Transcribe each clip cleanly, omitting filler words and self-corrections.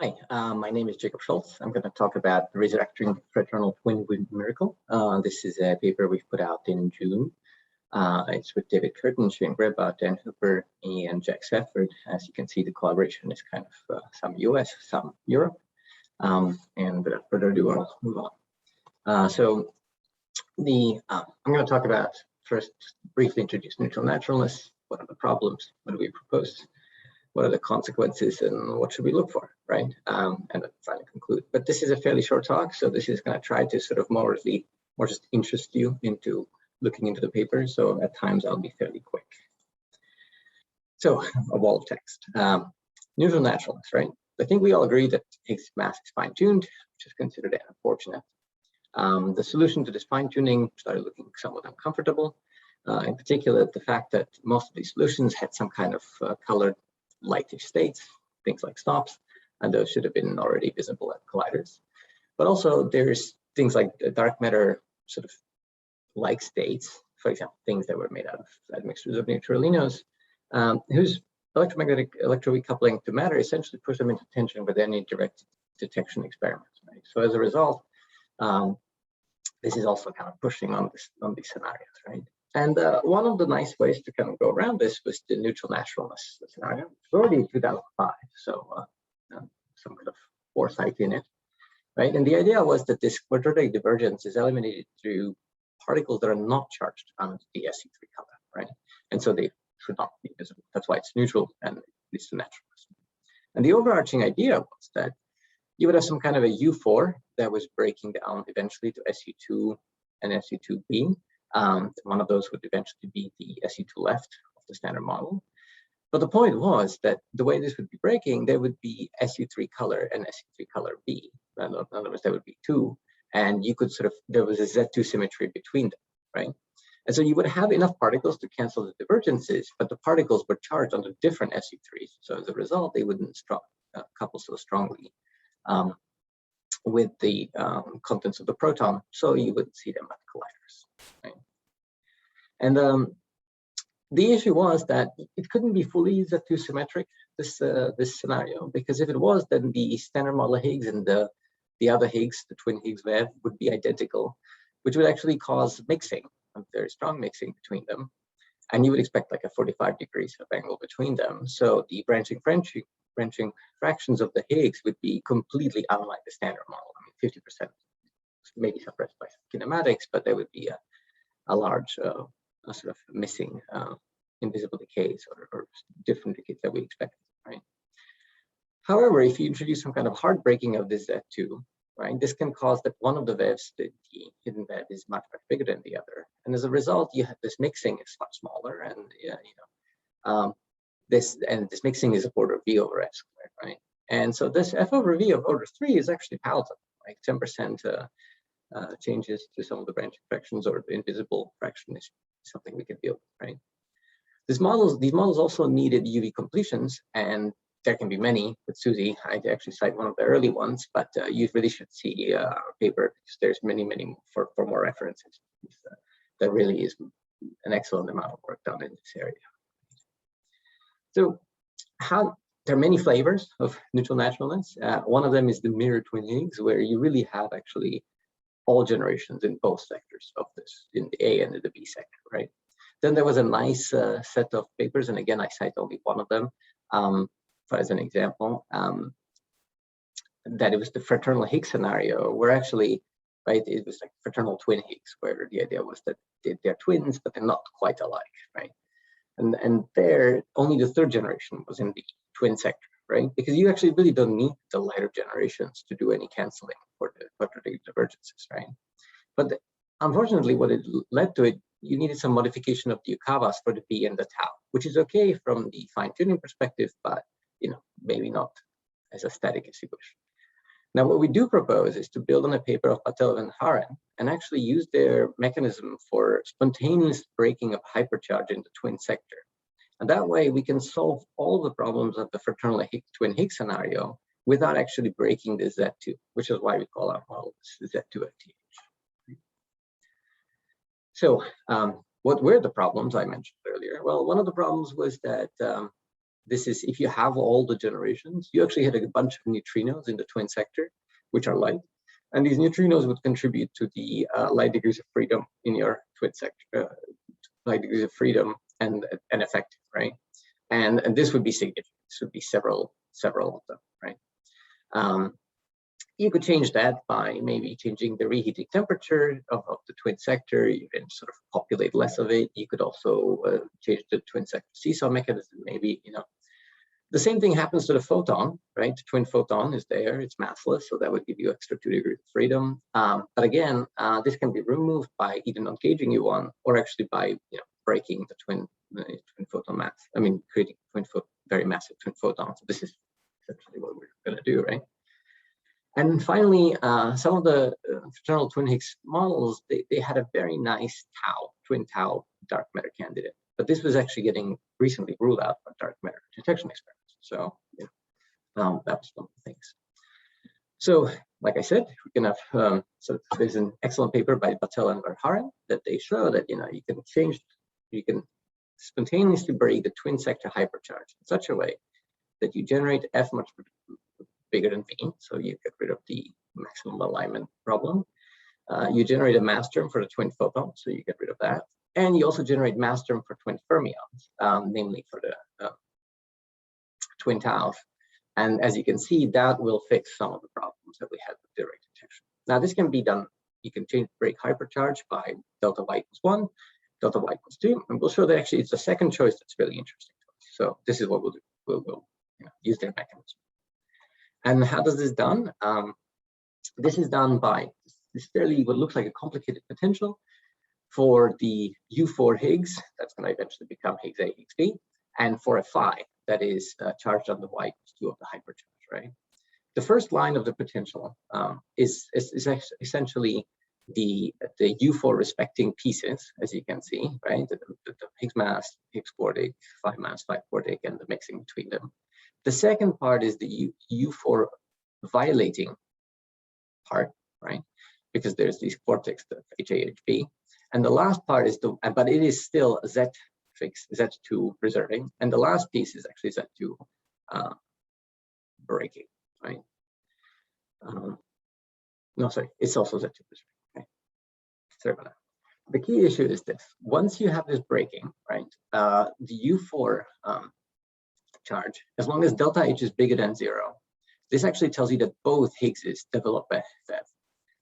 Hi, my name is Jacob Schultz. I'm going to talk about Resurrecting Fraternal Twin Miracle. This is a paper we've put out in June. It's with David Curtin, Shane Greba, Dan Hooper, and Jack Safford. As you can see, the collaboration is kind of some US, some Europe. And without further ado, I'll move on. I'm going to talk about first, briefly introduce neutral naturalness. What are the problems? What do we propose? What are the consequences and what should we look for, right? And then finally conclude. But this is a fairly short talk, so this is going to try to sort of more just interest you into looking into the paper. So at times I'll be fairly quick. So a wall of text. Neutral naturalness, right? I think we all agree that Higgs mass is fine-tuned, which is considered unfortunate. The solution to this fine-tuning started looking somewhat uncomfortable. In particular, the fact that most of these solutions had some kind of colored lightish states, things like stops, and those should have been already visible at colliders. But also there's things like dark matter sort of like states, for example, things that were made out of admixtures of neutralinos, whose electromagnetic electrorecoupling to matter essentially push them into tension with any direct detection experiments, right? So as a result, this is also kind of pushing on these scenarios, right? And one of the nice ways to kind of go around this was the neutral naturalness scenario. It's already in 2005, so some kind of foresight in it, right? And the idea was that this quadratic divergence is eliminated through particles that are not charged on the SU3 color, right? And so they should not be visible. That's why it's neutral and leads to naturalness. And the overarching idea was that you would have some kind of a U4 that was breaking down eventually to SU2 and SU2B. One of those would eventually be the SU2 left of the standard model. But the point was that the way this would be breaking, there would be SU3 color and SU3 color B. In other words, there would be two, and you could there was a Z2 symmetry between them, right? And so you would have enough particles to cancel the divergences, but the particles were charged onto different SU3s. So as a result, they wouldn't couple so strongly with the contents of the proton, so you would see them at colliders. Right? And the issue was that it couldn't be fully Z2 symmetric, this scenario, because if it was, then the standard model Higgs and the other Higgs, the twin Higgs wave, would be identical, which would actually cause mixing, a very strong mixing between them. And you would expect like a 45 degrees of angle between them. So the branching fractions of the Higgs would be completely unlike the standard model. I mean, 50% maybe suppressed by kinematics, but there would be a large sort of missing invisible decays or different decays that we expect, right? However, if you introduce some kind of hard breaking of this Z2, right, this can cause that one of the waves, the hidden wave, is much bigger than the other, and as a result, you have this mixing is much smaller, and this mixing is of order V over S squared, right? And so this F over V of order 3 is actually palatable, like 10% changes to some of the branching fractions or the invisible fraction is something we can deal with, right? These models also needed UV completions, and there can be many. With Susie, I actually cite one of the early ones, but you really should see our paper because there's many for more references. There really is an excellent amount of work done in this area. So there are many flavors of neutral naturalness. One of them is the mirror twin Higgs, where you really have actually all generations in both sectors of this, in the A and in the B sector, right? Then there was a nice set of papers, and again, I cite only one of them as an example, that it was the fraternal Higgs scenario, where actually, right, it was like fraternal twin Higgs, where the idea was that they're twins, but they're not quite alike, right? And there, only the third generation was in the twin sector, right? Because you actually really don't need the later generations to do any canceling for the quadratic divergences, right? But unfortunately, what it led to you needed some modification of the Yukawas for the B and the tau, which is okay from the fine-tuning perspective, but maybe not as aesthetic as you wish. Now, what we do propose is to build on a paper of Patel and Haren and actually use their mechanism for spontaneous breaking of hypercharge in the twin sector. And that way we can solve all the problems of the fraternal twin Higgs scenario without actually breaking the Z2, which is why we call our model Z2 FTH. So what were the problems I mentioned earlier? Well, one of the problems was that this is if you have all the generations, you actually had a bunch of neutrinos in the twin sector, which are light. And these neutrinos would contribute to the light degrees of freedom in your twin sector, light degrees of freedom and effective, right? And this would be significant. This would be several of them, right? You could change that by maybe changing the reheating temperature of the twin sector. You can sort of populate less of it. You could also change the twin sector seesaw mechanism, maybe, you know. The same thing happens to the photon, right? The twin photon is there, it's massless, so that would give you extra 2 degrees of freedom. But again, this can be removed by either not gauging U1 or actually by breaking the twin photon mass. I mean, creating very massive twin photons. So this is essentially what we're going to do, right? And finally, some of the fraternal twin Higgs models, they had a very nice twin tau dark matter candidate. But this was actually getting recently ruled out by dark matter detection experiments. So that was one of the things. So, like I said, we can have there's an excellent paper by Batel and Verhaeren that they show that you can spontaneously break the twin sector hypercharge in such a way that you generate F much bigger than V, so you get rid of the maximum alignment problem. You generate a mass term for the twin photon, so you get rid of that. And you also generate mass term for twin fermions, namely for the twin taus. And as you can see, that will fix some of the problems that we had with direct detection. Now, this can be done. You can break hypercharge by delta y equals 1, delta y equals 2, and we'll show that actually it's the second choice that's really interesting to us. So this is what we'll do. We'll use their mechanism. And how does this done? This is done by this fairly what looks like a complicated potential for the U4 Higgs, that's going to eventually become Higgs A, Higgs B, and for a phi that is charged on the y equals 2 of the hypercharge, right? The first line of the potential is essentially the U4 respecting pieces, as you can see, right? The Higgs mass, Higgs quartic, phi mass, phi quartic, and the mixing between them. The second part is the U4 violating part, right? Because there's these quartics, the HA, HB. And the last part is but it is still Z fixed, Z2 preserving. And the last piece is actually Z2 breaking, right? No, sorry, it's also Z2 preserving, okay? Sorry about that. The key issue is this. Once you have this breaking, right, the U4 charge, as long as delta H is bigger than 0, this actually tells you that both Higgses develop a VEV.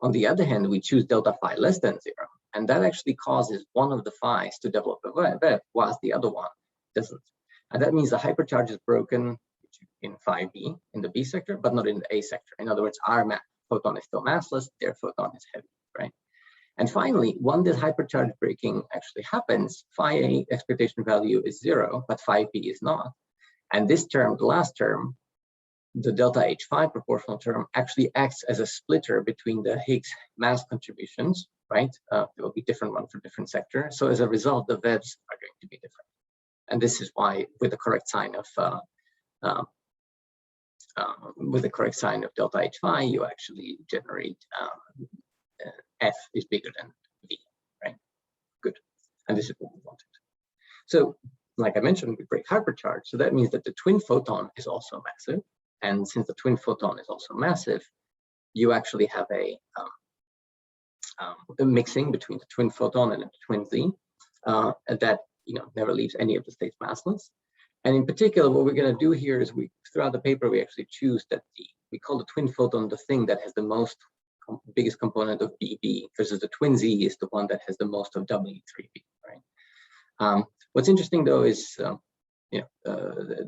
On the other hand, we choose delta phi less than 0, and that actually causes one of the phi's to develop a VEV, whilst the other one doesn't. And that means the hypercharge is broken in phi B, in the B sector, but not in the A sector. In other words, our photon is still massless, their photon is heavy, right? And finally, when this hypercharge breaking actually happens, phi A expectation value is 0, but phi B is not. And this term, the last term, the delta H phi proportional term, actually acts as a splitter between the Higgs mass contributions, right? There will be different one for different sectors. So as a result, the VEVs are going to be different. And this is why, with the correct sign of delta H phi, you actually generate F is bigger than V, right? Good. And this is what we wanted. So, like I mentioned, we break hypercharge. So that means that the twin photon is also massive. And since the twin photon is also massive, you actually have a mixing between the twin photon and the twin Z that never leaves any of the states massless. And in particular, what we're going to do here is throughout the paper, we actually choose that we call the twin photon the thing that has the biggest component of BB, versus the twin Z is the one that has the most of W3B, right? What's interesting though is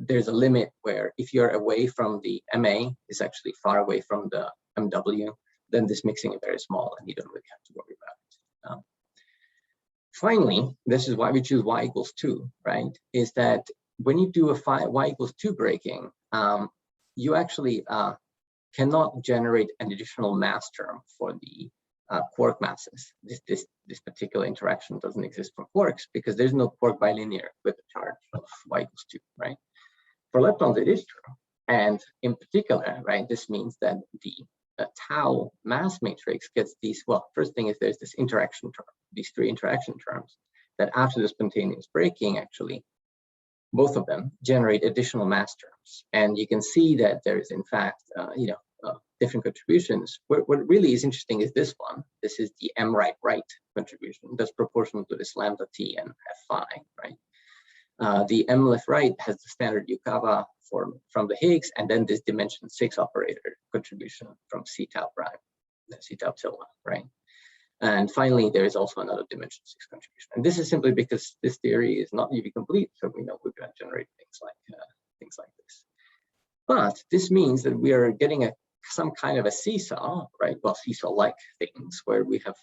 there's a limit where if you're away from the MA, is actually far away from the MW, then this mixing is very small and you don't really have to worry about it. Finally, this is why we choose y equals 2, right? Is that when you do a y equals 2 breaking, you actually cannot generate an additional mass term for the quark masses. This particular interaction doesn't exist for quarks because there's no quark bilinear with a charge of y equals 2, right? For leptons, it is true. And in particular, right, this means that the tau mass matrix gets these, well, first thing is there's this interaction term, these 3 interaction terms that after the spontaneous breaking actually both of them generate additional mass terms. And you can see that there is, in fact, different contributions. What really is interesting is this one. This is the m right contribution. That's proportional to this lambda t and f phi, right? The m left right has the standard Yukawa form from the Higgs, and then this dimension 6 operator contribution from c tau prime, c tau tilde, right? And finally, there is also another dimension 6 contribution. And this is simply because this theory is not UV complete, so we know we're going to generate things like this. But this means that we are getting some kind of a seesaw, right? Well, seesaw-like things where we have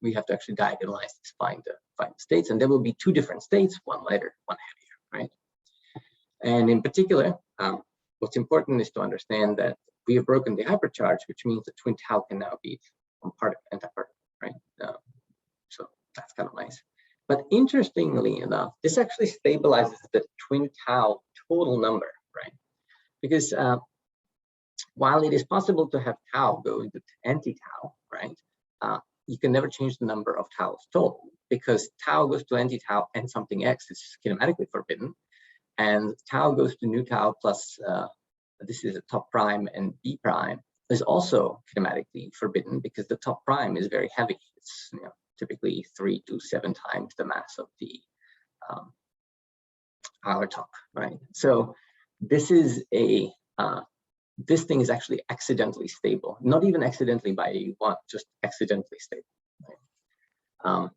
we have to actually diagonalize this, find the states, and there will be 2 different states, one lighter, one heavier, right? And in particular, what's important is to understand that we have broken the hypercharge, which means the twin tau can now be particle, antiparticle, right? So that's kind of nice. But interestingly enough, this actually stabilizes the twin tau total number, right? Because while it is possible to have tau go into anti-tau, right? You can never change the number of taus total, because tau goes to anti-tau and something x is kinematically forbidden, and tau goes to nu tau plus this is a top prime and b prime is also kinematically forbidden because the top prime is very heavy. It's typically 3 to 7 times the mass of the our top, right? So this is a this thing is actually accidentally stable, not even accidentally by one, just accidentally stable. Right?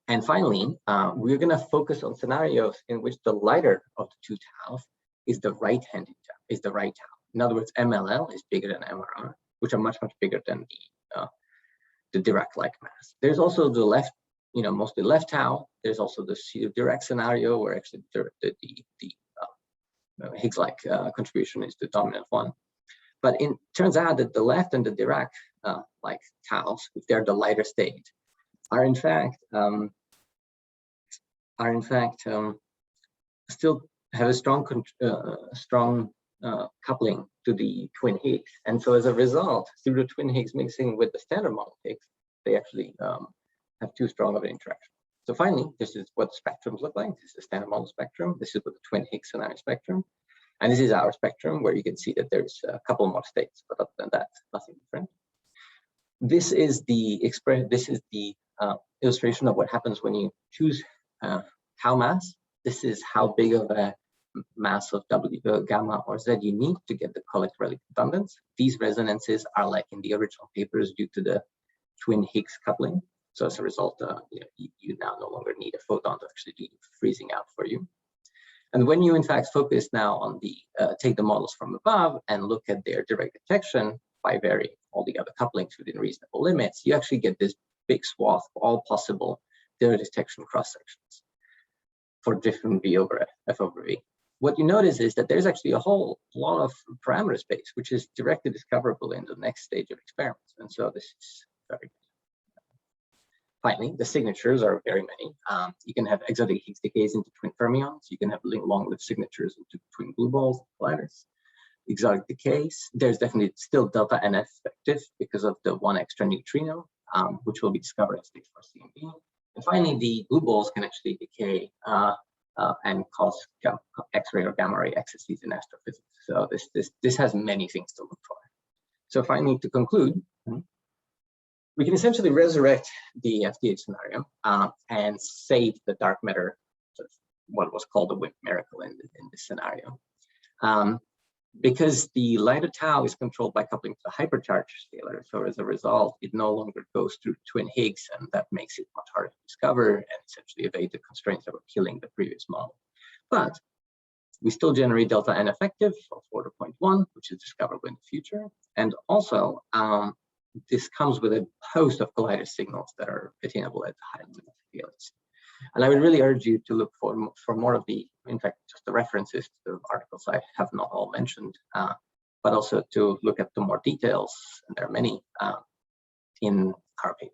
And finally, we're going to focus on scenarios in which the lighter of the 2 taus is the right-handed tau, is the right tau. In other words, MLL is bigger than MRR, which are much bigger than the Dirac-like mass. There's also the left, mostly left tau. There's also the Dirac scenario where actually the Higgs-like contribution is the dominant one. But it turns out that the left and the Dirac like taus, if they're the lighter state, are in fact still have a strong coupling to the twin Higgs. And so as a result, through the twin Higgs mixing with the standard model Higgs, they actually have too strong of an interaction. So finally, this is what spectrums look like. This is the standard model spectrum. This is what the twin Higgs scenario spectrum. And this is our spectrum, where you can see that there's a couple more states, but other than that, nothing different. This is the illustration of what happens when you choose tau mass. This is how big of a mass of W, gamma, or Z you need to get the collect relic abundance. These resonances are like in the original papers due to the twin Higgs coupling. So as a result, you now no longer need a photon to actually do freezing out for you. And when you in fact focus now on the, take the models from above and look at their direct detection by varying all the other couplings within reasonable limits, you actually get this big swath of all possible direct detection cross sections for different V over F over V. What you notice is that there's actually a whole lot of parameter space, which is directly discoverable in the next stage of experiments. And so this is very good. Finally, the signatures are very many. You can have exotic Higgs decays into twin fermions. You can have long-lived signatures into twin blue balls, colliders. Exotic decays. There's definitely still delta NF effective because of the 1 extra neutrino, which will be discovered at stage 4 CMB. And finally, the blue balls can actually decay and cause X-ray or gamma ray excesses in astrophysics. So this has many things to look for. So finally, to conclude, we can essentially resurrect the FDH scenario and save the dark matter, sort of what was called the WIMP miracle in this scenario. Because the lighter tau is controlled by coupling to the hypercharged scalar, so as a result, it no longer goes through twin Higgs, and that makes it much harder to discover and essentially evade the constraints that were killing the previous model. But we still generate delta N effective of order 0.1, which is discoverable in the future. And also, this comes with a host of collider signals that are attainable at the high limit fields. And I would really urge you to look for more of the, in fact, just the references to the articles I have not all mentioned, but also to look at the more details, and there are many, in our paper.